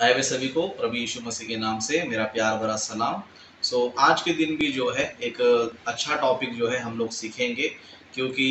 आए हुए सभी को प्रभु यीशु मसीह के नाम से मेरा प्यार भरा सलाम। आज के दिन भी जो है एक अच्छा टॉपिक जो है हम लोग सीखेंगे, क्योंकि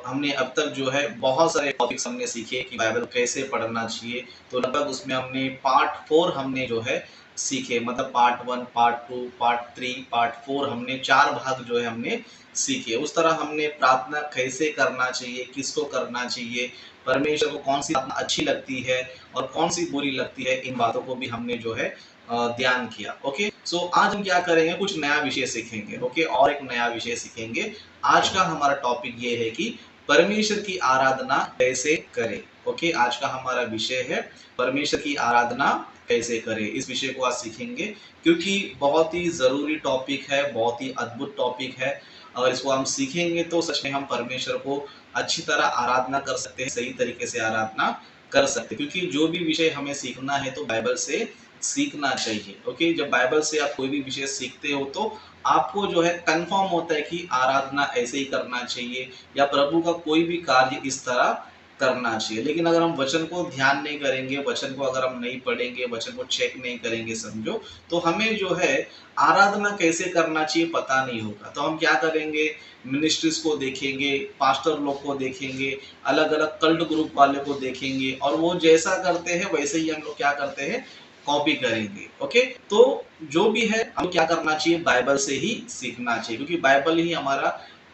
हमने अब तक जो है बहुत सारे टॉपिक्स हमने सीखे कि बाइबल कैसे पढ़ना चाहिए। तो लगभग उसमें हमने पार्ट 4 हमने जो है सीखे, मतलब पार्ट 1, पार्ट 2, पार्ट 3, पार्ट 4, हमने 4 भाग जो है हमने सीखे। उस तरह हमने प्रार्थना कैसे करना चाहिए, किसको करना चाहिए, परमेश्वर को कौन सी प्रार्थना अच्छी लगती है और कौन सी बुरी लगती है, इन बातों को भी हमने जो है ध्यान किया। ओके, आज हम क्या करेंगे, कुछ नया विषय सीखेंगे। ओके, और एक नया विषय सीखेंगे। आज का हमारा टॉपिक ये है कि परमेश्वर की आराधना कैसे करें। ओके, आज का हमारा विषय है परमेश्वर की आराधना कैसे करें। इस विषय को आज सीखेंगे, क्योंकि बहुत ही जरूरी टॉपिक है, बहुत ही अद्भुत टॉपिक है। और इसको हम सीखेंगे तो सच में हम परमेश्वर को अच्छी तरह आराधना कर सकते हैं, सही तरीके से आराधना कर सकते हैं। क्योंकि जो भी विषय हमें सीखना है तो बाइबल से सीखना चाहिए। ओके, जब बाइबल से आप कोई भी विषय सीखते हो तो आपको जो है कंफर्म होता है कि आराधना ऐसे ही करना चाहिए या प्रभु का कोई भी कार्य इस तरह करना चाहिए। लेकिन अगर हम वचन को ध्यान नहीं करेंगे, वचन को अगर हम नहीं पढ़ेंगे, वचन को चेक नहीं करेंगे, समझो, तो हमें जो है आराधना कैसे करना चाहिए पता नहीं होगा। तो हम क्या करेंगे, मिनिस्ट्रीज को देखेंगे, पास्टर लोग को देखेंगे, अलग अलग कल्ट ग्रुप वाले को देखेंगे, और वो जैसा करते हैं वैसे ही हम लोग क्या करते हैं, कॉपी करेंगे। ओके, तो जो भी है हम क्या करना चाहिए, बाइबल से ही सीखना चाहिए, क्योंकि बाइबल ही हमारा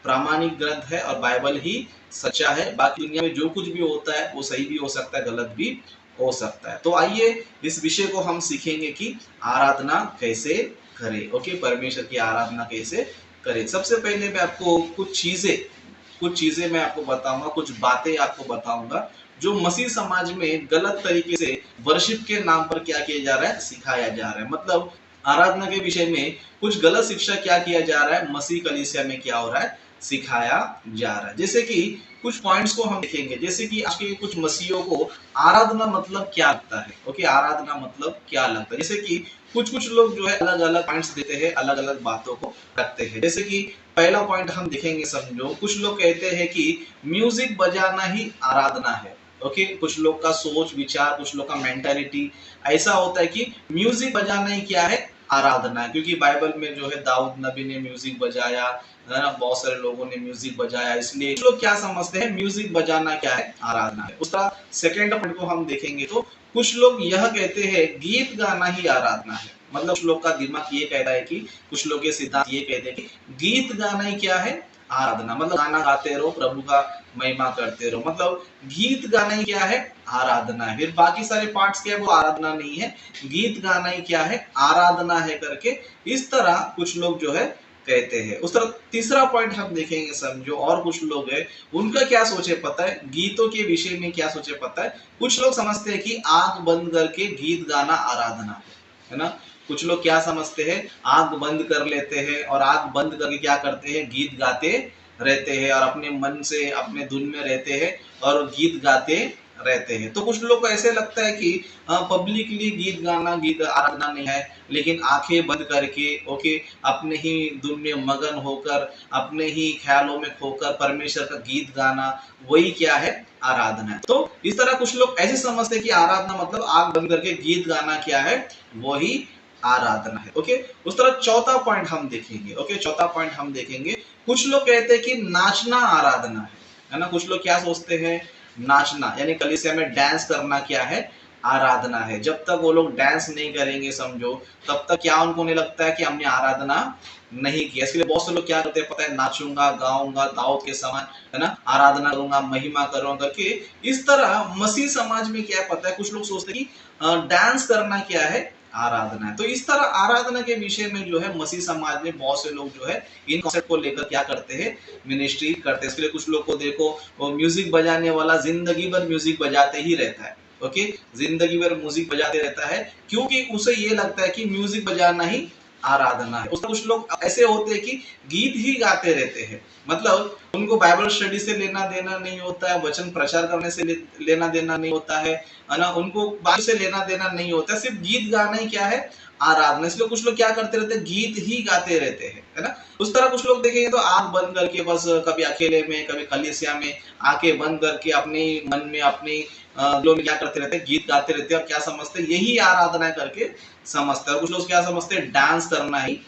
प्रामाणिक ग्रंथ है और बाइबल ही सच्चा है। बाकी दुनिया में जो कुछ भी होता है वो सही भी हो सकता है, गलत भी हो सकता है। तो आइए इस विषय को हम सीखेंगे कि आराधना कैसे करें। ओके, परमेश्वर की आराधना कैसे करें। सबसे पहले मैं आपको कुछ चीजें मैं आपको बताऊंगा, कुछ बातें आपको बताऊंगा जो मसीह समाज में गलत तरीके से वर्शिप के नाम पर क्या किया जा रहा है, सिखाया जा रहा है। मतलब आराधना के विषय में कुछ गलत शिक्षा क्या किया जा रहा है, मसीह कलीसिया में क्या हो रहा है, सिखाया जा रहा है। जैसे कि कुछ पॉइंट्स को हम देखेंगे, जैसे कि आज के कुछ मसीहियों को आराधना मतलब क्या लगता है। ओके, आराधना मतलब क्या लगता है, जैसे कि कुछ लोग जो है अलग अलग पॉइंट्स देते हैं, अलग अलग बातों को रखते हैं। जैसे कि पहला पॉइंट हम देखेंगे, समझो, कुछ लोग कहते हैं कि म्यूजिक बजाना ही आराधना है। ओके, कुछ लोग का सोच विचार, कुछ लोग का मेंटालिटी ऐसा होता है कि म्यूजिक बजाना ही क्या है, आराधना है। क्योंकि बाइबल में जो है दाऊद नबी ने म्यूजिक बजाया है ना, बहुत सारे लोगों ने म्यूजिक बजाया, इसलिए लोग क्या समझते हैं, म्यूजिक बजाना क्या है, आराधना है। उसका सेकेंड पॉइंट को हम देखेंगे तो कुछ लोग यह कहते हैं गीत गाना ही आराधना है। मतलब कुछ लोग का दिमाग ये कहता है कि, कुछ लोग के सिद्धांत ये कहते हैं कि गीत गाना ही क्या है, आराधना। मतलब गाना गाते रहो, प्रभु का महिमा करते रहो, मतलब गीत गाना ही क्या है, आराधना है। फिर बाकी सारे पार्ट्स क्या है, वो आराधना नहीं है, गीत गाना ही क्या है, आराधना है करके इस तरह कुछ लोग जो है कहते हैं। उस तरह तीसरा पॉइंट हम देखेंगे, समझो, और कुछ लोग है उनका क्या सोचे पता है, गीतों के विषय में क्या सोचे पता है। कुछ लोग समझते हैं कि आंख बंद करके गीत गाना आराधना है ना। कुछ लोग क्या समझते हैं, आंख बंद कर लेते हैं और आंख बंद करके क्या करते हैं, गीत गाते रहते हैं और अपने मन से अपने धुन में रहते हैं और गीत गाते रहते हैं। तो कुछ लोग को ऐसे लगता है कि पब्लिकली गीत गाना गीत आराधना नहीं है, लेकिन आंखें बंद करके, ओके, अपने ही धुन में मगन होकर, अपने ही ख्यालों में खोकर परमेश्वर का गीत गाना, वही क्या है, आराधना है। तो इस तरह कुछ लोग ऐसे समझते हैं कि आराधना मतलब आंख बंद करके गीत गाना क्या है, वही आराधना है। ओके, उस तरह चौथा पॉइंट हम देखेंगे। ओके, चौथा पॉइंट हम देखेंगे, कुछ लोग कहते हैं कि नाचना आराधना है ना। कुछ लोग क्या सोचते हैं, नाचना यानी कलीसिया में डांस करना क्या है, आराधना है। जब तक वो लोग डांस नहीं करेंगे, समझो, तब तक क्या उनको नहीं लगता है कि हमने आराधना नहीं किया। इसलिए बहुत से लोग क्या करते हैं पता है, नाचूंगा गाऊंगा दाऊद के समान, है ना, आराधना करूंगा महिमा करूंगा करके इस तरह मसीह समाज में क्या पता है, कुछ लोग सोचते हैं कि डांस करना क्या है, आराधना है। तो इस तरह आराधना के विषय में जो है मसीह समाज में बहुत से लोग जो है इन कॉन्सेप्ट को लेकर क्या करते हैं, मिनिस्ट्री करते हैं। इसके लिए कुछ लोग को देखो, वो म्यूजिक बजाने वाला जिंदगी भर म्यूजिक बजाते ही रहता है। ओके, जिंदगी भर म्यूजिक बजाते रहता है, क्योंकि उसे ये लगता है कि म्यूजिक बजाना ही आराधना है। उसमें कुछ लोग ऐसे होते हैं कि गीत ही गाते रहते हैं, मतलब उनको बाइबल स्टडी से लेना देना नहीं होता है, वचन प्रचार करने से लेना देना नहीं होता है ना, उनको बाइबल से लेना देना नहीं होता है, सिर्फ गीत गाना ही क्या है, आराधना। इसलिए कुछ लोग क्या करते रहते हैं, गीत ही गाते रहते हैं, है ना। उस तरह कुछ लोग देखेंगे तो आंख बंद करके बस कभी अकेले में कभी कलीसिया में आंखें बंद करके अपने मन में अपनी लोग क्या करते रहते हैं, गीत गाते रहते हैं और क्या समझते हैं, यही आराधना करके समझते हैं। और कुछ लोग क्या समझते हैं, डांस करना ही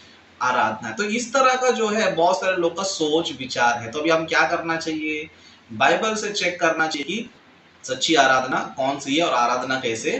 आराधना है। तो इस तरह का जो है बहुत सारे लोग का सोच विचार है। तो अभी हम क्या करना चाहिए, बाइबल से चेक करना चाहिए कि सच्ची आराधना कौन सी है और आराधना कैसे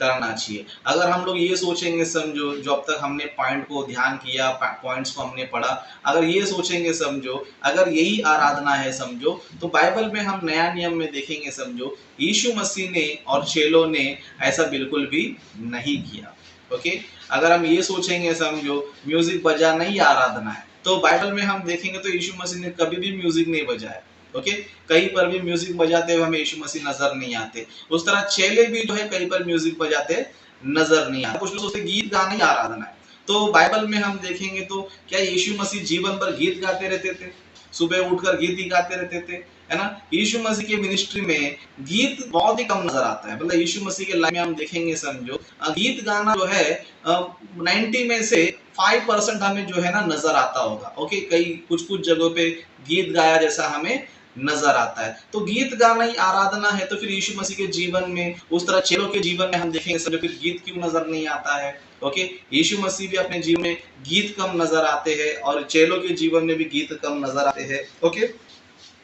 करना चाहिए। अगर हम लोग ये सोचेंगे, समझो जो अब तक हमने पॉइंट को ध्यान किया, पॉइंट्स को हमने पढ़ा, अगर ये सोचेंगे समझो, अगर यही आराधना है समझो, तो बाइबल में हम नया नियम में देखेंगे समझो, यीशु मसीह ने और चेलों ने ऐसा बिल्कुल भी नहीं किया। ओके, अगर हम ये सोचेंगे समझो म्यूजिक बजाना ही आराधना है, तो बाइबल में हम देखेंगे तो यीशु मसीह ने कभी भी म्यूजिक नहीं बजाया। ओके, कहीं पर भी म्यूजिक बजाते हुए हमें यीशु मसीह नजर नहीं आते। उस तरह चेले भी जो है कहीं पर म्यूजिक बजाते नजर नहीं आते। कुछ लोग सोचते गीत गाना ही आराधना है, तो बाइबल में हम देखेंगे तो क्या यीशु मसीह जीवन भर गीत गाते रहते थे, सुबह उठकर गीत ही गाते रहते थे, है ना। यीशु मसीह के मिनिस्ट्री में गीत बहुत ही कम नजर आता है। मतलब यीशु मसीह के लाइफ में हम देखेंगे समझो, गीत गाना जो है 90 में से 5% हमें जो है ना नजर आता होगा। ओके, कई कुछ कुछ जगहों पे गीत गाया जैसा हमें नजर आता है। तो गीत गाना ही आराधना है, तो फिर यीशु मसीह के जीवन में, उस तरह चेलों के जीवन में हम देखेंगे समझो फिर गीत क्यों नजर नहीं आता है। ओके, यीशु मसीह भी अपने जीवन में गीत कम नजर आते हैं और चेलों के जीवन में भी गीत कम नजर आते हैं। ओके,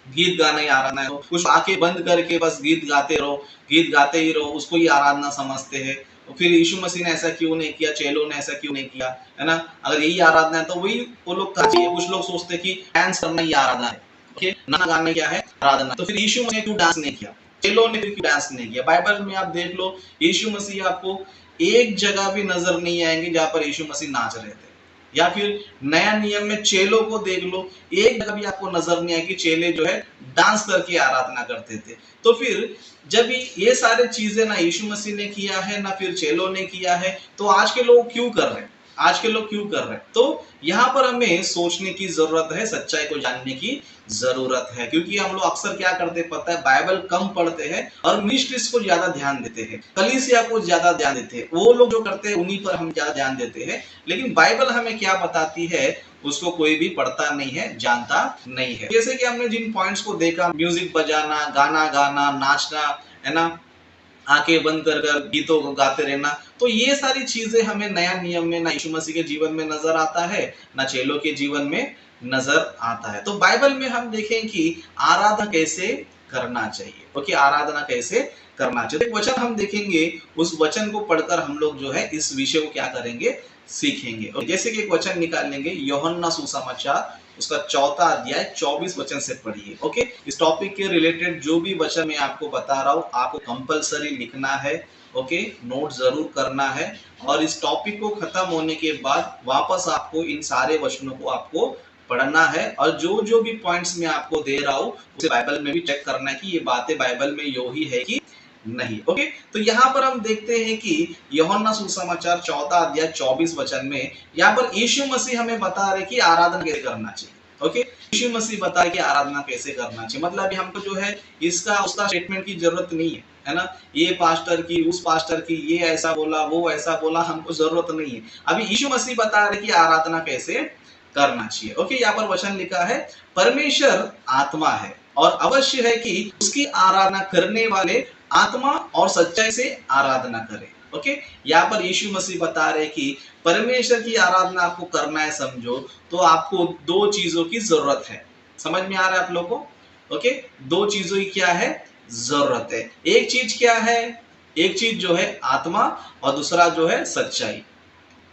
गीत गाना ही आराधना है, कुछ आंखें बंद करके बस गीत गाते रहो, गीत गाते ही रहो, उसको ही आराधना समझते हैं। तो फिर यीशु मसीह ने ऐसा क्यों नहीं किया, चेलों ने ऐसा क्यों नहीं किया, है ना। अगर यही आराधना है तो वही वो लोग करना चाहिए। कुछ लोग सोचते हैं कि डांस करना ही आराधना है, ओके, गाना गाना क्या है, आराधना। तो फिर यीशु मसीह क्यों डांस नहीं किया, चेलों ने फिर क्यों डांस नहीं किया। बाइबल में आप देख लो, यीशु मसीह आपको एक जगह भी नजर नहीं आएंगे जहां पर यीशु मसीह नाच रहे थे। या फिर नया नियम में चेलों को देख लो, एक जगह भी आपको नजर नहीं आएगी चेले जो है डांस करके आराधना करते थे। तो फिर जब ये सारे चीजें ना यीशु मसीह ने किया है ना फिर चेलों ने किया है, तो आज के लोग क्यों कर रहे हैं, आज के लोग क्यों कर रहे हैं। तो यहाँ पर हमें सोचने की जरूरत है, सच्चाई को जानने की जरूरत है। क्योंकि हम लोग अक्सर क्या करते हैं पता है, बाइबल कम पढ़ते हैं और मिनिस्ट्रीज को ज्यादा ध्यान देते हैं, कलीसिया को ज्यादा ध्यान देते हैं। वो लोग जो करते हैं उन्हीं पर हम ज्यादा ध्यान देते हैं, लेकिन बाइबल हमें क्या बताती है उसको कोई भी पढ़ता नहीं है, जानता नहीं है। जैसे कि हमने जिन पॉइंट्स को देखा, म्यूजिक बजाना, गाना गाना, नाचना, है ना, आंखें बंद कर कर गीतों को गाते रहना, तो ये सारी चीजें हमें नया नियम में ना यीशु मसीह के जीवन में नजर आता है ना चेलों के जीवन में नजर आता है। तो बाइबल में हम देखें कि आराधना कैसे करना चाहिए। ओके, आराधना कैसे करना चाहिए। तो एक वचन हम देखेंगे, उस वचन को पढ़कर हम लोग जो है इस विषय को क्या करेंगे, सीखेंगे। जैसे कि एक वचन निकाल लेंगे, यूहन्ना सुसमाचार उसका 4 अध्याय 24 वचन से पढ़िए। ओके, इस टॉपिक के रिलेटेड जो भी वचन मैं आपको बता रहा हूँ आपको कंपलसरी लिखना है। ओके, नोट जरूर करना है और इस टॉपिक को खत्म होने के बाद वापस आपको इन सारे वचनों को आपको पढ़ना है और जो जो भी पॉइंट्स मैं आपको दे रहा हूँ उसे बाइबल में भी चेक करना है कि ये बातें बाइबल में यो ही है कि नहीं। ओके, तो यहाँ पर हम देखते हैं कि यूहन्ना सुसमाचार 4 अध्याय 24 वचन में यहाँ पर यीशु मसीह हमें बता रहे कि आराधना कैसे करना चाहिए। ओके, यीशु मसीह बता रहे कि आराधना कैसे करना चाहिए। मतलब अभी हमको जो है इसका उसका स्टेटमेंट की जरूरत नहीं है ना, ये पास्टर की उस पास्टर की, ये ऐसा बोला वो ऐसा बोला, हमको जरूरत नहीं है। अभी यीशु मसीह बता रहे कि आराधना कैसे करना चाहिए। ओके, यहाँ पर वचन लिखा है, परमेश्वर आत्मा है और अवश्य है कि उसकी आराधना करने वाले आत्मा और सच्चाई से आराधना करें। ओके, यहाँ पर यीशु मसीह बता रहे कि परमेश्वर की आराधना आपको करना है समझो, तो आपको 2 चीजों की जरूरत है। समझ में आ रहा है आप लोगों को। ओके, 2 चीजों की क्या है, जरूरत है। एक चीज क्या है, एक चीज जो है आत्मा और दूसरा जो है सच्चाई।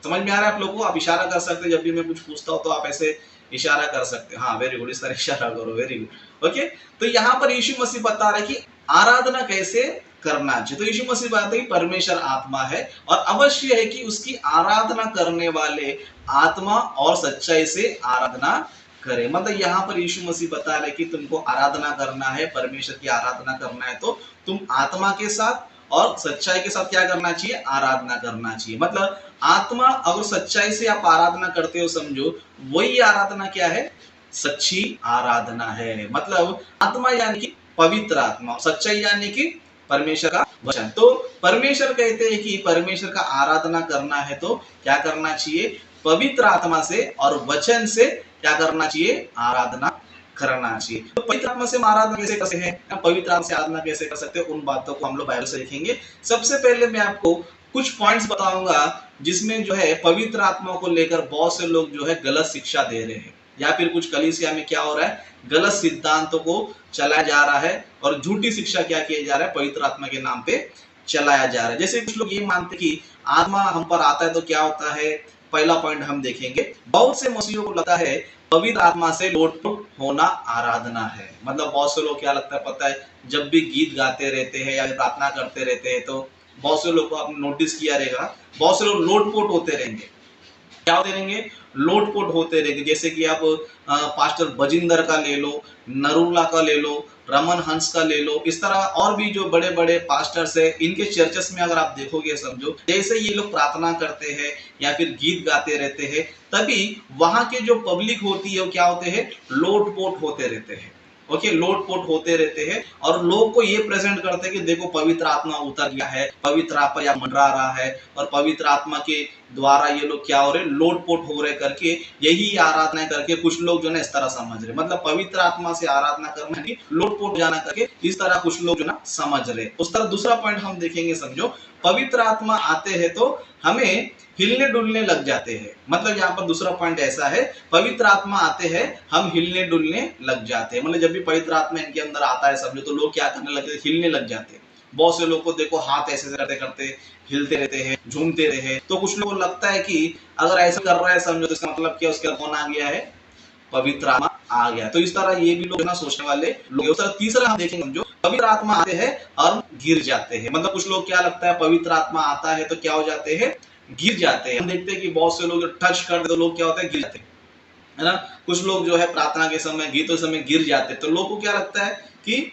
समझ में आ रहा है आप लोगों को। आप इशारा कर सकते हैं, जब भी मैं कुछ पूछता हूं तो आप ऐसे इशारा कर सकते हैं। हाँ, वेरी गुड, इस तरह इशारा करो, वेरी गुड। ओके, तो यहाँ पर यीशु मसीह बता रहे कि आराधना कैसे करना चाहिए। तो यीशु मसीह बताते हैं कि परमेश्वर आत्मा है और अवश्य है कि उसकी आराधना करने वाले आत्मा और सच्चाई से आराधना करें। मतलब यहाँ पर यीशु मसीह बता रहे कि तुमको आराधना करना है, परमेश्वर की आराधना करना है, तो तुम आत्मा के साथ और सच्चाई के साथ क्या करना चाहिए, आराधना करना चाहिए। मतलब आत्मा और सच्चाई से आप आराधना करते हो समझो, वही आराधना क्या है, सच्ची आराधना है। मतलब आत्मा यानी कि पवित्र आत्मा, सच्चाई यानी कि परमेश्वर का वचन। तो परमेश्वर कहते हैं कि परमेश्वर का आराधना करना है तो क्या करना चाहिए, पवित्र आत्मा से और वचन से क्या करना चाहिए, आराधना करना चाहिए। तो पवित्र आत्मा से हम आराधना कैसे कर सकते हैं, पवित्र आत्मा से आराधना कैसे कर सकते हैं, उन बातों को हम लोग बाइबल से देखेंगे। सबसे पहले मैं आपको कुछ पॉइंट्स बताऊंगा जिसमें जो है पवित्र आत्मा को लेकर बहुत से लोग जो है गलत शिक्षा दे रहे हैं, या फिर कुछ कलीसिया में क्या हो रहा है, गलत सिद्धांतों को चलाया जा रहा है और झूठी शिक्षा क्या किया जा रहा है, पवित्र आत्मा के नाम पे चलाया जा रहा है। जैसे कुछ लोग ये मानते कि आत्मा हम पर आता है तो क्या होता है, पहला पॉइंट हम देखेंगे, बहुत से मसीहियों को लगता है पवित्र आत्मा से लोटपोट होना आराधना है। मतलब बहुत से लोग क्या लगता है पता है, जब भी गीत गाते रहते हैं या प्रार्थना करते रहते हैं तो बहुत से लोग को आपने नोटिस किया रहेगा, बहुत से लोग लोटपोट होते रहेंगे। क्या होते रहेंगे, लोटपोट होते रहेंगे। जैसे कि आप पास्टर बजिंदर का ले लो, नरूला का ले लो, रमन हंस का ले लो, इस तरह और भी जो बड़े बड़े पास्टर्स है, इनके चर्चेस में अगर आप देखोगे समझो, जैसे ये लोग प्रार्थना करते हैं या फिर गीत गाते रहते हैं, तभी वहां के जो पब्लिक होती है वो क्या होते हैं, लोटपोट होते रहते हैं। ओके, लोटपोट होते रहते हैं और लोग को ये प्रेजेंट करते हैं कि देखो पवित्र आत्मा उतर गया है, पवित्र आत्मा या मंडरा रहा है और पवित्र आत्मा के द्वारा ये लोग क्या हो रहे, लोटपोट हो रहे करके यही आराधना करके कुछ लोग जो ना इस तरह समझ रहे, मतलब पवित्र आत्मा से आराधना करना नहीं, लोटपोट जाना करके इस तरह कुछ लोग जो ना समझ रहे। उस तरह दूसरा पॉइंट हम देखेंगे समझो, पवित्र आत्मा आते हैं तो हमें हिलने डुलने लग जाते हैं। मतलब यहाँ पर दूसरा पॉइंट ऐसा है, पवित्र आत्मा आते हैं हम हिलने डुलने लग जाते हैं। मतलब जब भी पवित्र आत्मा इनके अंदर आता है समझो, तो लोग क्या करने लगते हैं, हिलने लग जाते हैं। बहुत से लोग को देखो हाथ ऐसे करते करते हिलते रहते हैं, झूमते रहे हैं। तो कुछ लोगों को लगता है कि अगर ऐसा कर रहा है समझो तो इसका मतलब क्या, उसके अंदर कौन आ गया है, पवित्र आत्मा आ गया। तो इस तरह ये भी लोग ना सोचने वाले लोग। उस तरह तीसरा हम देखेंगे समझो, पवित्र आत्मा आते हैं और गिर जाते हैं। मतलब कुछ लोग क्या लगता है, पवित्र आत्मा आता है तो क्या हो जाते हैं, गिर जाते हैं। हम देखते हैं कि बहुत से लोग टच कर दे तो लोग क्या होते हैं, गिर जाते हैं, है ना। कुछ लोग जो है प्रार्थना के समय, गीतों के समय गिर जाते हैं। तो लोग को क्या लगता है कि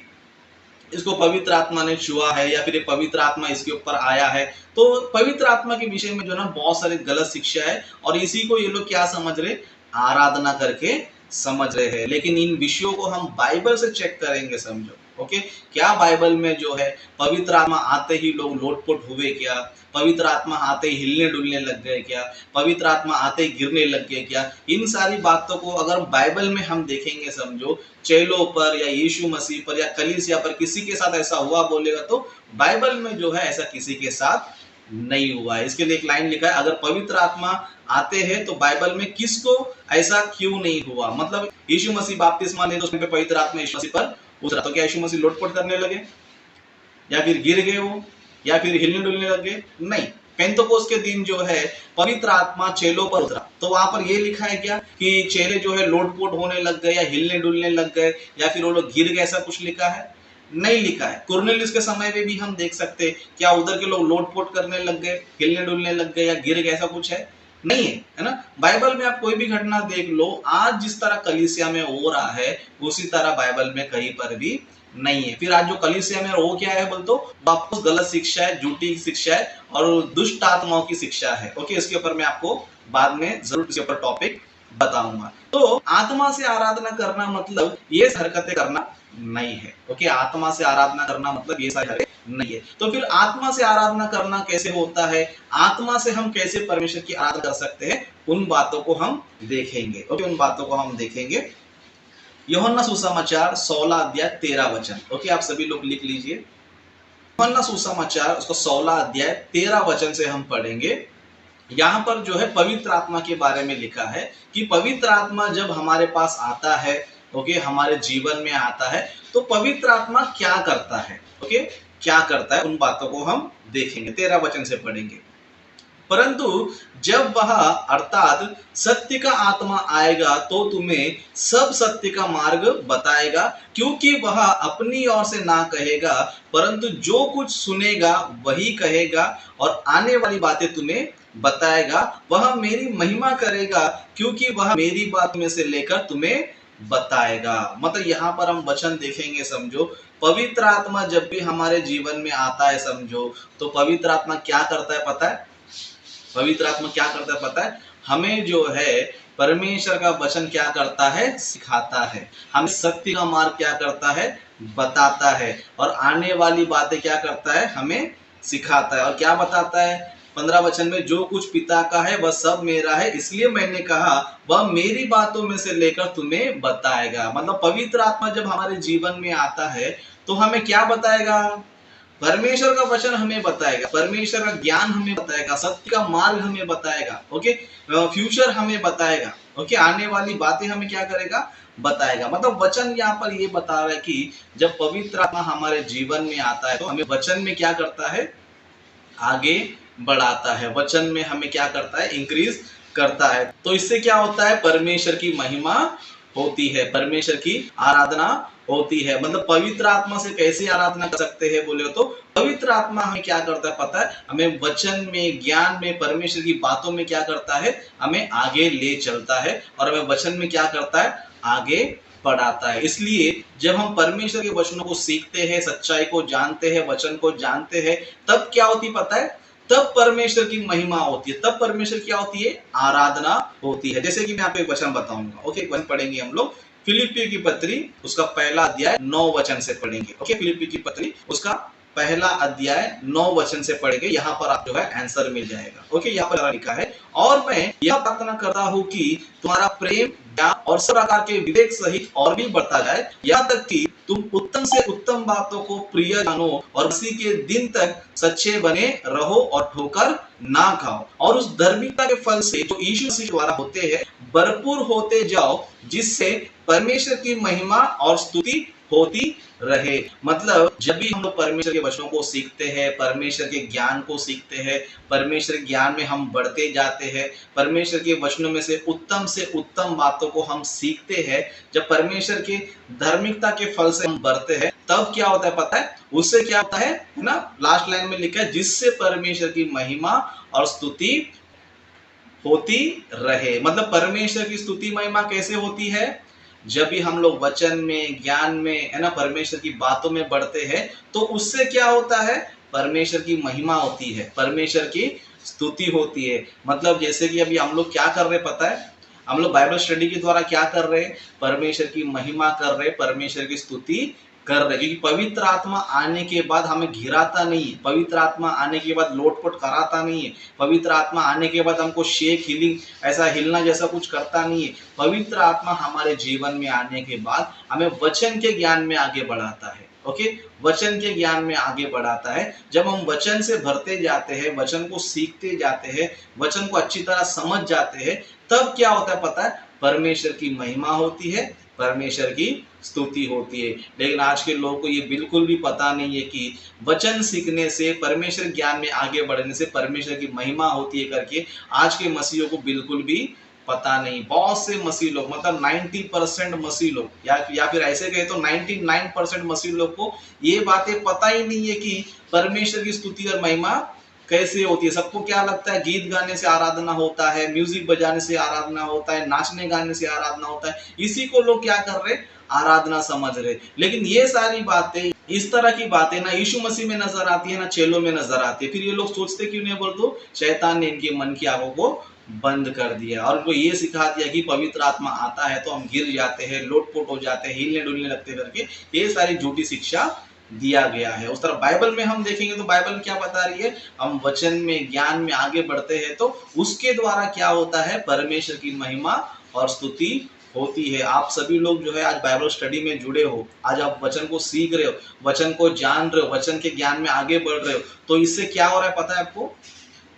इसको पवित्र आत्मा ने छुआ है या फिर पवित्र आत्मा इसके ऊपर आया है। तो पवित्र आत्मा के विषय में जो ना बहुत सारी गलत शिक्षा है और इसी को ये लोग क्या समझ रहे, आराधना करके समझ रहे हैं। लेकिन इन विषयों को हम बाइबल से चेक करेंगे समझो। ओके, क्या बाइबल में जो है पवित्र आत्मा आते ही लोग लोटपोट हुए क्या, पवित्र आत्मा आते ही हिलने डुलने लग गए क्या, पवित्र आत्मा आते ही गिरने लग गए क्या, इन सारी बातों को अगर बाइबल में हम देखेंगे समझो, चेलों पर या यीशु मसीह पर या कलीसिया पर किसी के साथ ऐसा हुआ बोलेगा तो बाइबल में जो है ऐसा किसी के साथ नहीं हुआ है। इसके लिए एक लाइन लिखा है, अगर पवित्र आत्मा आते हैं तो बाइबल में किसको ऐसा क्यों नहीं हुआ। मतलब यीशु मसीह बपतिस्मा ले तो उसमें पवित्र आत्मा यीशु मसीह पर उतरा, तो क्या यीशु मसीह लोटपोट करने लगे या फिर गिर गए वो या फिर हिलने डुलने लगे, नहीं। पेंतोकोस के दिन जो है पवित्र आत्मा चेलों पर उतरा, तो वहां पर ये लिखा है क्या कि चेले जो है लोटपोट होने लग गए या हिलने डुलने लग गए या फिर वो लोग गिर गए, ऐसा कुछ लिखा है, नहीं लिखा है। कुरनेलियुस के समय में भी हम देख सकते हैं, क्या उधर के लोग लोटपोट करने लग गए, हिलने डुलने लग गए या गिर गए, ऐसा कुछ है, नहीं है, है ना। बाइबल में आप कोई भी घटना देख लो, आज जिस तरह कलीसिया में हो रहा है उसी तरह बाइबल में कहीं पर भी नहीं है। फिर आज जो कलीसिया में वो क्या है बोल तो वापस गलत शिक्षा है, झूठी शिक्षा है और दुष्ट आत्माओं की शिक्षा है। ओके, इसके ऊपर मैं आपको बाद में जरूर इसके ऊपर टॉपिक बताऊंगा। तो आत्मा से आराधना करना मतलब ये हरकतें करना नहीं है। ओके, आत्मा से आराधना करना मतलब ये सारी हरकतें नहीं है। तो फिर आत्मा से आराधना करना कैसे होता है, आत्मा से हम कैसे परमेश्वर की आराधना कर सकते हैं, उन बातों को हम देखेंगे। ओके, उन बातों को हम देखेंगे। यूहन्ना सुसमाचार 16 अध्याय 13 वचन। ओके, आप सभी लोग लिख लीजिए। यूहन्ना सुसमाचार उसको 16 अध्याय 13 वचन से हम पढ़ेंगे। यहाँ पर जो है पवित्र आत्मा के बारे में लिखा है कि पवित्र आत्मा जब हमारे पास आता है, ओके, हमारे जीवन में आता है तो पवित्र आत्मा क्या करता है। ओके, क्या करता है, उन बातों को हम देखेंगे। 13 वचन से पढ़ेंगे। परंतु जब वह अर्थात सत्य का आत्मा आएगा तो तुम्हें सब सत्य का मार्ग बताएगा, क्योंकि वह अपनी ओर से ना कहेगा परंतु जो कुछ सुनेगा वही कहेगा और आने वाली बातें तुम्हें बताएगा। वह मेरी महिमा करेगा क्योंकि वह मेरी बात में से लेकर तुम्हें बताएगा। मतलब यहाँ पर हम वचन देखेंगे समझो, पवित्र आत्मा जब भी हमारे जीवन में आता है समझो, तो पवित्र आत्मा क्या करता है पता है, पवित्र आत्मा क्या करता है पता है, हमें जो है परमेश्वर का वचन क्या करता है, सिखाता है। हमें सत्य का मार्ग क्या करता है, बताता है और आने वाली बातें क्या करता है, हमें सिखाता है। और क्या बताता है, 15 वचन में, जो कुछ पिता का है वह सब मेरा है, इसलिए मैंने कहा वह मेरी बातों में से लेकर तुम्हें बताएगा। मतलब पवित्र आत्मा जब हमारे जीवन में आता है तो हमें क्या बताएगा? परमेश्वर का वचन हमें बताएगा, परमेश्वर का ज्ञान हमें बताएगा, सत्य का मार्ग हमें बताएगा, ओके, फ्यूचर हमें बताएगा, ओके, आने वाली बातें हमें क्या करेगा? बताएगा। मतलब वचन यहाँ पर ये बता रहा है कि जब पवित्र आत्मा हमारे जीवन में आता है तो हमें वचन में क्या करता है? आगे बढ़ाता है, वचन में हमें क्या करता है? इंक्रीज करता है। तो इससे क्या होता है? परमेश्वर की महिमा होती है, परमेश्वर की आराधना होती है। मतलब पवित्र आत्मा से कैसे आराधना कर सकते हैं बोले तो पवित्र आत्मा हमें क्या करता है पता है? हमें वचन में, ज्ञान में, परमेश्वर की बातों में क्या करता है? हमें आगे ले चलता है और हमें वचन में क्या करता है? आगे बढ़ाता है। इसलिए जब हम परमेश्वर के वचनों को सीखते हैं, सच्चाई को जानते हैं, वचन को जानते हैं, तब क्या होती पता है? तब परमेश्वर की महिमा होती है, तब परमेश्वर क्या होती है? आराधना होती है। जैसे कि मैं आपको एक वचन बताऊंगा, ओके, एक वचन पढ़ेंगे हम लोग, फिलिप्पियों की पत्री उसका पहला अध्याय 9 वचन से पढ़ेंगे, ओके, फिलिप्पियों की पत्री उसका पहला अध्याय 9 वचन से पढ़ेंगे। यहाँ पर आप जो है आंसर मिल जाएगा, ओके। यहाँ पर लिखा है, और मैं यह प्रार्थना करता हूँ कि तुम्हारा प्रेम, ज्ञान और सब प्रकार के विवेक सहित और भी बढ़ता जाए, यहाँ तक कि तुम उत्तम से उत्तम बातों को प्रिय जानो और मसीह के दिन तक सच्चे बने रहो और ठोकर ना खाओ, और उस धार्मिकता के फल से जो यीशु मसीह द्वारा होते हैं भरपूर होते जाओ, जिससे परमेश्वर की महिमा और स्तुति होती रहे। मतलब जब भी हम लोग परमेश्वर के वचनों को सीखते हैं, परमेश्वर के ज्ञान को सीखते हैं, परमेश्वर के ज्ञान में हम बढ़ते जाते हैं, परमेश्वर के वचनों में से उत्तम बातों को हम सीखते हैं, जब परमेश्वर की धार्मिकता के फल से हम बढ़ते हैं, तब क्या होता है पता है? उससे क्या होता है ना, लास्ट लाइन में लिखा है, जिससे परमेश्वर की महिमा और स्तुति होती रहे। मतलब परमेश्वर की स्तुति महिमा कैसे होती है? जब भी हम लोग वचन में, ज्ञान में, है ना, परमेश्वर की बातों में बढ़ते हैं, तो उससे क्या होता है? परमेश्वर की महिमा होती है, परमेश्वर की स्तुति होती है। मतलब जैसे कि अभी हम लोग क्या कर रहे हैं पता है? हम लोग बाइबल स्टडी के द्वारा क्या कर रहे हैं? परमेश्वर की महिमा कर रहे, परमेश्वर की स्तुति कर रहे, क्योंकि पवित्र आत्मा आने के बाद हमें घिराता नहीं है, पवित्र आत्मा आने के बाद लोटपोट कराता नहीं है, पवित्र आत्मा आने के बाद हमको शेक, हीलिंग, ऐसा हिलना जैसा कुछ करता नहीं है। पवित्र आत्मा हमारे जीवन में आने के बाद हमें वचन के ज्ञान में आगे बढ़ाता है, ओके, वचन के ज्ञान में आगे बढ़ाता है। जब हम वचन से भरते जाते हैं, वचन को सीखते जाते हैं, वचन को अच्छी तरह समझ जाते हैं, तब क्या होता है पता है? परमेश्वर की महिमा होती है, परमेश्वर की स्तुति होती है। लेकिन आज के लोगों को ये बिल्कुल भी पता नहीं है कि वचन सीखने से, परमेश्वर ज्ञान में आगे बढ़ने से परमेश्वर की महिमा होती है करके आज के मसीहियों को बिल्कुल भी पता नहीं। बहुत से मसीह लोग, मतलब 90% मसीह लोग, या फिर ऐसे कहे तो 99% मसीह लोग को ये बातें पता ही नहीं है कि परमेश्वर की स्तुति और महिमा कैसे होती है। सबको क्या लगता है? गीत गाने से आराधना होता है, म्यूजिक बजाने से आराधना होता है, नाचने गाने से आराधना होता है, इसी को लोग क्या कर रहे? आराधना समझ रहे। लेकिन ये सारी बातें, इस तरह की बातें ना यीशु मसीह में नजर आती है, ना चेलों में नजर आती है। फिर ये लोग सोचते क्यों नहीं? बोल दो, शैतान ने इनके मन की आंखों को बंद कर दिया और उनको ये सिखा दिया कि पवित्र आत्मा आता है तो हम गिर जाते हैं, लोटपोट हो जाते हैं, हिलने डुलने लगते करके ये सारी झूठी शिक्षा दिया गया है। उस तरह बाइबल में हम देखेंगे तो बाइबल क्या बता रही है? हम वचन में, ज्ञान में आगे बढ़ते हैं तो उसके द्वारा क्या होता है? परमेश्वर की महिमा और स्तुति होती है। आप सभी लोग जो है आज बाइबल स्टडी में जुड़े हो, आज आप वचन को सीख रहे हो, वचन को जान रहे हो, वचन के ज्ञान में आगे बढ़ रहे हो, तो इससे क्या हो रहा है पता है आपको?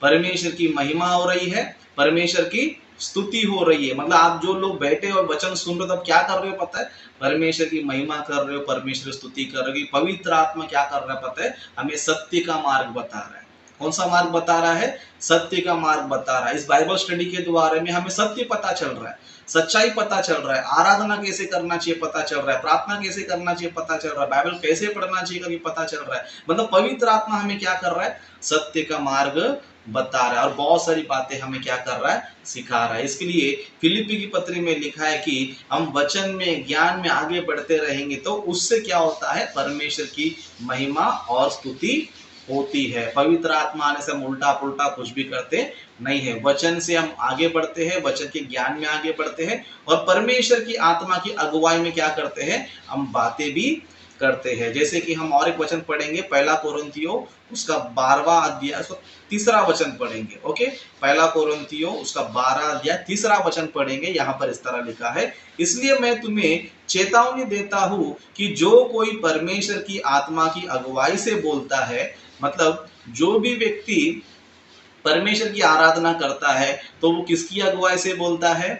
परमेश्वर की महिमा हो रही है, परमेश्वर की स्तुति हो रही है। मतलब आप जो लोग बैठे और वचन सुन रहे हो, तब क्या कर रहे हो पता है? परमेश्वर की महिमा कर रहे हो, परमेश्वर स्तुति कर रहे हो। पवित्र आत्मा क्या कर रहा है पता है? हमें सत्य का मार्ग बता रहा है। कौन सा मार्ग बता रहा है? सत्य का मार्ग बता रहा है। इस बाइबल स्टडी के द्वारा में हमें सत्य पता चल रहा है, सच्चाई पता चल रहा है, आराधना कैसे करना चाहिए पता चल रहा है, प्रार्थना कैसे करना चाहिए पता चल रहा है, बाइबल कैसे पढ़ना चाहिए कभी पता चल रहा है। मतलब पवित्र आत्मा हमें क्या कर रहा है? सत्य का मार्ग बता रहा है और बहुत सारी बातें हमें क्या कर रहा है? सिखा रहा है। इसके लिए फिलिप्पी की पत्री में लिखा है कि हम वचन में, ज्ञान में आगे बढ़ते रहेंगे तो उससे क्या होता है? परमेश्वर की महिमा और स्तुति होती है। पवित्र आत्मा आने से हम उल्टा पुल्टा कुछ भी करते नहीं है। वचन से हम आगे बढ़ते हैं, वचन के ज्ञान में आगे बढ़ते हैं और परमेश्वर की आत्मा की अगुवाई में क्या करते हैं? हम बातें भी करते हैं। जैसे कि हम और एक वचन पढ़ेंगे, पहला कोरिन्थियों उसका 12वां अध्याय उसका तीसरा वचन पढ़ेंगे। ओके, पहला कोरिन्थियों उसका 12 अध्याय तीसरा वचन पढ़ेंगे। यहाँ पर इस तरह लिखा है, इसलिए मैं तुम्हें चेतावनी देता हूँ कि जो कोई परमेश्वर की आत्मा की अगुवाई से बोलता है, मतलब जो भी व्यक्ति परमेश्वर की आराधना करता है तो वो किसकी अगुवाई से बोलता है?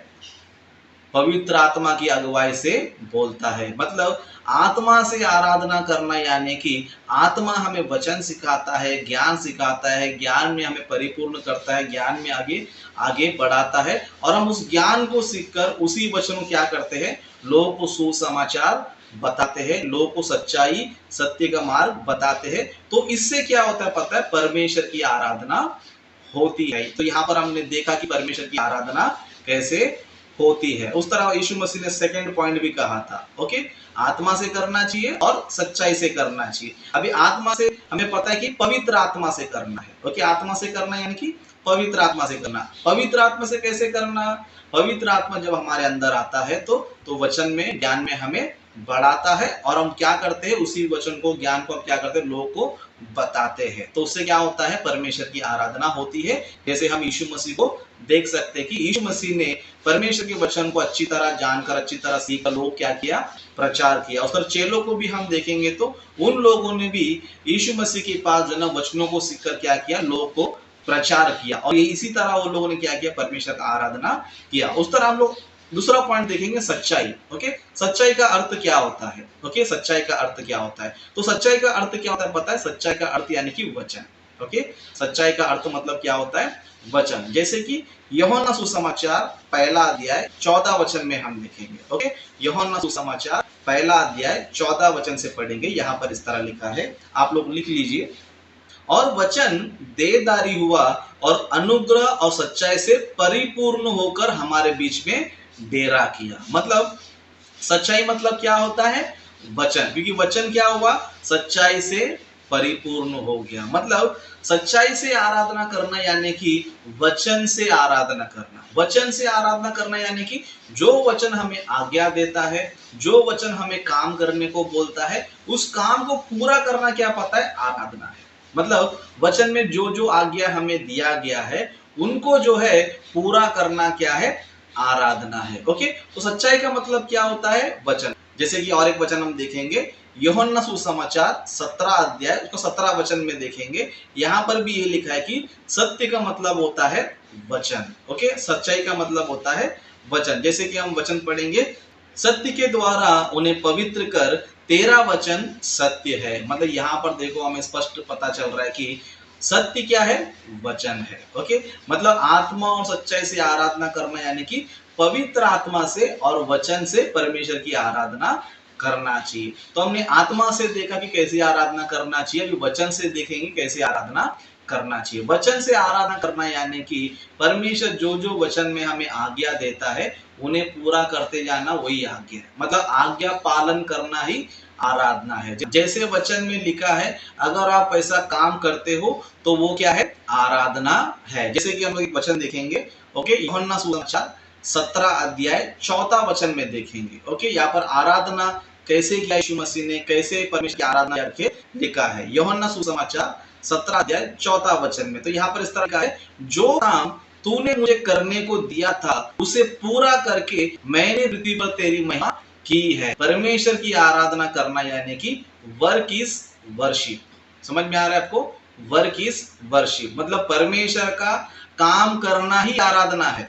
पवित्र आत्मा की अगुवाई से बोलता है। मतलब आत्मा से आराधना करना यानी कि आत्मा हमें वचन सिखाता है, ज्ञान सिखाता है, ज्ञान में हमें परिपूर्ण करता है, ज्ञान में आगे आगे बढ़ाता है, और हम उस ज्ञान को सीखकर उसी वचन को क्या करते हैं? लोगों को सुसमाचार बताते हैं, लोगों को सच्चाई सत्य का मार्ग बताते हैं। तो इससे क्या होता है पता है? परमेश्वर की आराधना होती है। तो यहाँ पर हमने देखा कि परमेश्वर की आराधना कैसे होती है। उस तरह यीशु मसीह ने सेकंड पॉइंट भी कहा था। ओके, आत्मा से करना चाहिए और सच्चाई से करना चाहिए। अभी आत्मा से हमें पता है कि पवित्र आत्मा से करना है। ओके, आत्मा से करना यानी कि पवित्र आत्मा से करना। पवित्र आत्मा से कैसे करना? पवित्र आत्मा जब हमारे अंदर आता है तो वचन में, ज्ञान में हमें बढ़ाता है, और हम क्या करते हैं? उसी वचन को, ज्ञान को क्या करते हैं? लोगों को बताते हैं। तो उससे क्या होता है? परमेश्वर की आराधना होती है। जैसे हम यीशु मसीह को देख सकते हैं कि यीशु मसीह ने परमेश्वर के वचन को अच्छी तरह जानकर, अच्छी तरह सीखकर लोग क्या किया? प्रचार किया। उस तरह चेलों को भी हम देखेंगे तो उन लोगों ने भी यीशु मसीह के पास जो ना वचनों को सीखकर क्या किया? लोगों को प्रचार किया, और ये इसी तरह उन लोगों ने क्या किया? परमेश्वर का आराधना किया। उस तरह हम लोग दूसरा पॉइंट देखेंगे, सच्चाई। ओके, सच्चाई का अर्थ क्या होता है? ओके, सच्चाई का अर्थ क्या होता है? तो सच्चाई का अर्थ क्या होता है पता है? सच्चाई का अर्थ यानी कि वचन। ओके, सच्चाई का अर्थ मतलब क्या होता है? वचन। जैसे कि यूहन्ना सुसमाचार पहला अध्याय 14 वचन में हम देखेंगे। ओके, यूहन्ना सुसमाचार पहला अध्याय 14 वचन से पढ़ेंगे। यहाँ पर इस तरह लिखा है, आप लोग लिख लीजिए। और वचन देहधारी हुआ और अनुग्रह और सच्चाई से परिपूर्ण होकर हमारे बीच में डेरा किया। मतलब सच्चाई मतलब क्या होता है? वचन। क्योंकि वचन क्या हुआ? सच्चाई से परिपूर्ण हो गया। मतलब सच्चाई से आराधना करना यानी कि वचन से आराधना करना। वचन से आराधना करना यानी कि जो वचन हमें आज्ञा देता है, जो वचन हमें काम करने को बोलता है, उस काम को पूरा करना क्या पता है? आराधना है। मतलब वचन में जो जो आज्ञा हमें दिया गया है उनको जो है पूरा करना क्या है? आराधना है। ओके, तो सच्चाई का मतलब क्या होता है? वचन। जैसे कि और एक वचन हम देखेंगे, यूहन्ना सुसमाचार 17 अध्याय उसको 17 वचन में देखेंगे। यहाँ पर भी ये लिखा है कि सत्य का मतलब होता है वचन। ओके, सच्चाई का मतलब होता है वचन। जैसे कि हम वचन पढ़ेंगे, सत्य के द्वारा उन्हें पवित्र कर तेरा वचन सत्य है। मतलब यहाँ पर देखो हमें स्पष्ट पता चल रहा है कि सत्य क्या है? वचन है। ओके, मतलब आत्मा और सच्चाई से आराधना करना यानी कि पवित्र आत्मा से और वचन से परमेश्वर की आराधना करना चाहिए। तो हमने आत्मा से देखा कि कैसे आराधना करना चाहिए, अभी वचन से देखेंगे कैसे आराधना करना चाहिए। वचन से आराधना करना यानी कि परमेश्वर जो जो वचन में हमें आज्ञा देता है उन्हें पूरा करते जाना, वही आज्ञा है। मतलब आज्ञा पालन करना ही आराधना है। जैसे वचन में लिखा है, अगर आप ऐसा काम करते हो तो वो क्या है? आराधना है। जैसे कि हम लोग एक वचन देखेंगे। ओके, यूहन्ना सुसमाचार 17 अध्याय 4 वचन में देखेंगे। ओके, यहाँ पर आराधना कैसे किया यीशु मसीह ने, कैसे परमेश्वर की आराधना करके लिखा है। यूहन्ना सुसमाचार 17 अध्याय 4 वचन में तो यहाँ पर इस तरह का है, जो काम तूने मुझे करने को दिया था उसे पूरा करके मैंने पृथ्वी पर तेरी महिमा की है। परमेश्वर की आराधना करना यानी कि वर्क इज वर्शिप। समझ में आ रहा है आपको? वर्क इज वर्शिप मतलब परमेश्वर का काम करना ही आराधना है।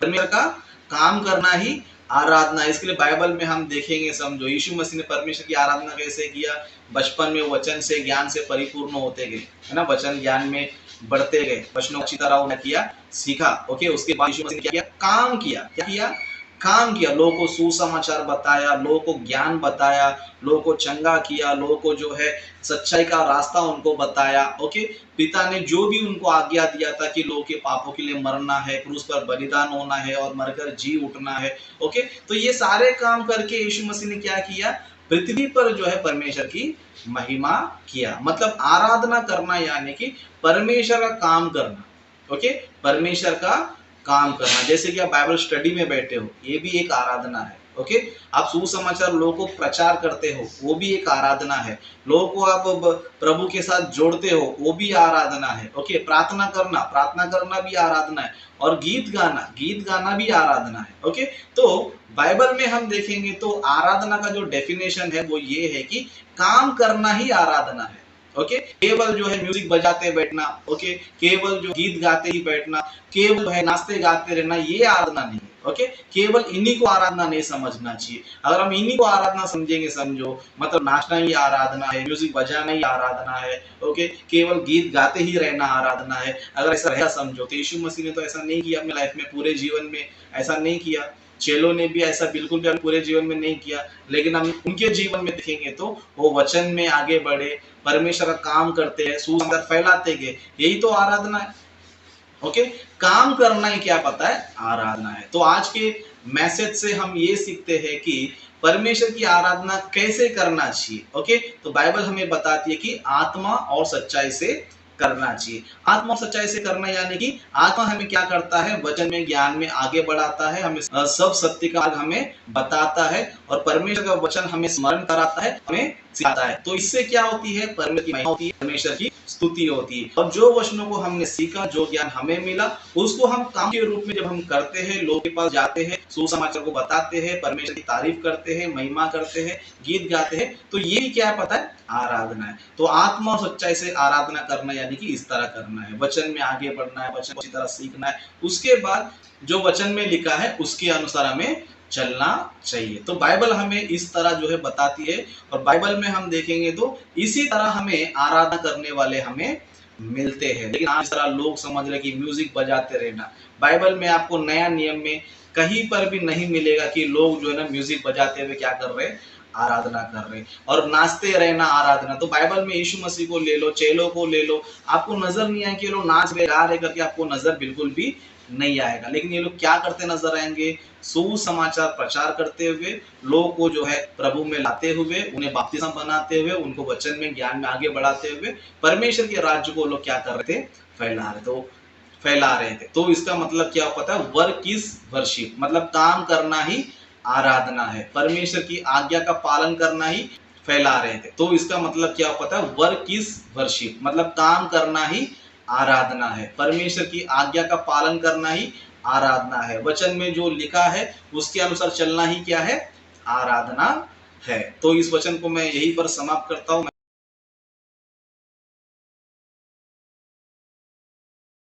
परमेश्वर का काम करना ही आराधना। इसके लिए बाइबल में हम देखेंगे, समझो यीशु मसीह ने परमेश्वर की आराधना कैसे किया। बचपन में वचन से, ज्ञान से परिपूर्ण होते गए, है ना, वचन ज्ञान में बढ़ते गए, वचनों अच्छी तरह उन्हें किया, सीखा। ओके, उसके बाद यीशु मसीह ने क्या किया? काम किया। क्या किया? काम किया। लोगों को सुसमाचार बताया, लोगों को ज्ञान बताया, लोगों को चंगा किया, लोगों को जो है सच्चाई का रास्ता उनको बताया। ओके, पिता ने जो भी उनको आज्ञा दिया था कि लोगों के पापों के लिए मरना है, क्रूस पर बलिदान होना है और मरकर जी उठना है। ओके, तो ये सारे काम करके यीशु मसीह ने क्या किया? पृथ्वी पर जो है परमेश्वर की महिमा किया। मतलब आराधना करना यानी कि परमेश्वर का काम करना। ओके, परमेश्वर का काम करना। जैसे कि आप बाइबल स्टडी में बैठे हो, ये भी एक आराधना है। ओके, आप सुसमाचार लोगों को प्रचार करते हो, वो भी एक आराधना है। लोगों को आप प्रभु के साथ जोड़ते हो, वो भी आराधना है। ओके, प्रार्थना करना भी आराधना है। और गीत गाना भी आराधना है। ओके, तो बाइबल में हम देखेंगे तो आराधना का जो डेफिनेशन है वो ये है कि काम करना ही आराधना है। ओके, केवल जो है म्यूजिक बजाते बैठना, ओके, केवल जो गीत गाते ही बैठना, केवल है नाचते गाते रहना, ये आराधना नहीं है। ओके, केवल इन्हीं को आराधना नहीं समझना चाहिए। अगर हम इन्हीं को आराधना समझेंगे, समझो मतलब नाचना ही आराधना है, म्यूजिक बजाना ही आराधना है, ओके, केवल गीत गाते ही रहना आराधना है, अगर ऐसा रहता समझो तो यीशु मसीह ने तो ऐसा नहीं किया अपने लाइफ में, पूरे जीवन में ऐसा नहीं किया। चेलों ने भी ऐसा बिल्कुल भी पूरे जीवन में नहीं किया, लेकिन हम उनके जीवन में देखेंगे तो वो वचन में आगे बढ़े, परमेश्वर का काम करते हैं, सुसमाचार फैलाते गए, यही तो आराधना है। ओके, काम करना ही क्या पता है आराधना है। तो आज के मैसेज से हम ये सीखते हैं कि परमेश्वर की आराधना कैसे करना चाहिए। ओके, तो बाइबल हमें बताती है कि आत्मा और सच्चाई से करना चाहिए। आत्मा और सच्चाई से करना यानी कि आत्मा हमें क्या करता है, वचन में ज्ञान में आगे बढ़ाता है, हमें सब सत्य का हमें बताता है, और परमेश्वर का वचन हमें स्मरण कराता है, हमें सिखाता है। तो इससे क्या होती है, परमेश्वर की महिमा होती है, परमेश्वर की स्तुति होती है। और जो वचनों को हमने सीखा, जो ज्ञान हमें मिला, उसको हम काम के रूप में जब हम करते हैं, लोगों के पास जाते हैं, सुसमाचार को बताते हैं, परमेश्वर की तारीफ करते हैं, महिमा करते हैं, गीत गाते हैं, तो ये भी क्या पता है आराधना है। तो आत्मा और सच्चाई से आराधना करना यानी कि इस तरह करना है, वचन में आगे बढ़ना है, वचन को अच्छी तरह सीखना है, उसके बाद जो वचन में लिखा है उसके अनुसार हमें चलना चाहिए। तो बाइबल हमें इस तरह जो है बताती है, और बाइबल में हम देखेंगे तो इसी तरह हमें आराधना करने वाले हमें मिलते हैं। लेकिन आज तरह लोग समझ रहे कि म्यूजिक बजाते रहना, बाइबल में आपको नया नियम में कहीं पर भी नहीं मिलेगा कि लोग जो है ना म्यूजिक बजाते हुए क्या कर रहे हैं, आराधना कर रहे हैं, और नाचते रहना आराधना। तो बाइबल में यीशु मसीह को ले लो, चेलों को ले लो, आपको नजर नहीं आए कि लोग नाच रहे गा रहे करके, आपको नजर बिल्कुल भी नहीं आएगा। लेकिन ये लोग क्या करते नजर आएंगे, सुसमाचार प्रचार करते हुए, लोगों को जो है प्रभु में लाते हुए, उन्हें बपतिस्मा बनाते हुए, उनको वचन में ज्ञान में आगे बढ़ाते हुए परमेश्वर के राज्य को लोग क्या कर रहे थे, फैला रहे थे। तो इसका मतलब क्या पता है, वर्क इज वर्शिप, मतलब काम करना ही आराधना है, परमेश्वर की आज्ञा का पालन करना ही फैला रहे थे। तो इसका मतलब क्या पता है, वर्क इज वर्शिप, मतलब काम करना ही आराधना है, परमेश्वर की आज्ञा का पालन करना ही आराधना है, वचन में जो लिखा है उसके अनुसार चलना ही क्या है, आराधना है। तो इस वचन को मैं यहीं पर समाप्त करता हूँ।